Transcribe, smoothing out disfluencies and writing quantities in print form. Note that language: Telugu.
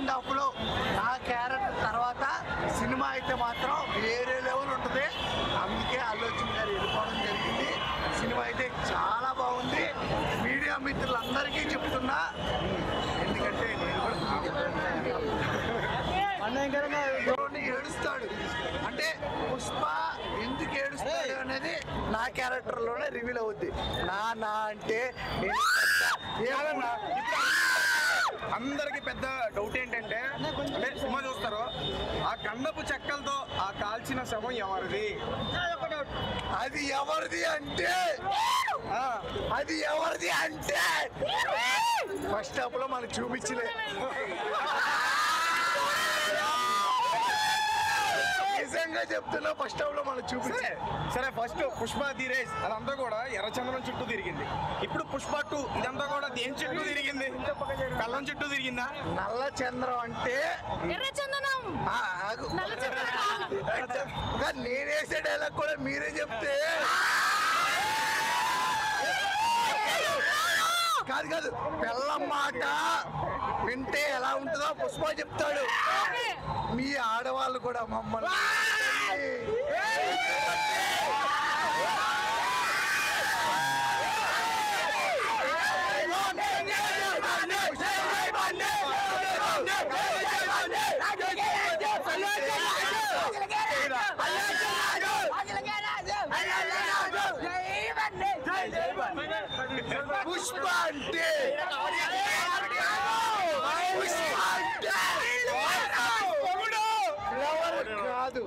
సెకండ్ హాఫ్లో నా క్యారెక్టర్ తర్వాత సినిమా అయితే మాత్రం వేరే లెవెల్ ఉంటుంది. అందుకే అల్లు అర్జున్ గారు వెళ్ళిపోవడం జరిగింది. సినిమా అయితే చాలా బాగుంది. మీడియా మిత్రులందరికీ చెప్తున్నా, ఎందుకంటే నేను కూడా ఏడుస్తాడు అంటే పుష్ప ఎందుకు ఏడుస్తాడు అనేది నా క్యారెక్టర్లోనే రివీల్ అవుద్ది. నా అంటే అందరికి పెద్ద డౌట్ ఏంటంటే సినిమా చూస్తారు, ఆ గంధపు చెక్కలతో ఆ కాల్చిన శవం ఎవరిది? అది ఎవరిది అంటే ఫస్ట్ హాఫ్ లో మనకు చూపించలే. నిజంగా చెప్తున్నా, ఫస్ట్ హాఫ్ లో మనం చూపించే. సరే, ఫస్ట్ పుష్ప ది రేస్ అదంతా కూడా ఎర్రచందనం చుట్టూ తిరిగింది. ఇప్పుడు పుష్ప 2 ఇదంతా కూడా దేని చుట్టూ తిరిగింది? కళ్ళం చుట్టూ తిరిగిందా? నల్ల చంద్రం అంటే నేనేసే డైలాగ్ కూడా మీరే చెప్తే కాదు బెల్లం మాట వింటే ఎలా ఉంటుందో పుష్ప చెప్తాడు. మీ ఆడవాళ్ళు కూడా మమ్మల్ని పుష్ప అంటే కాదు,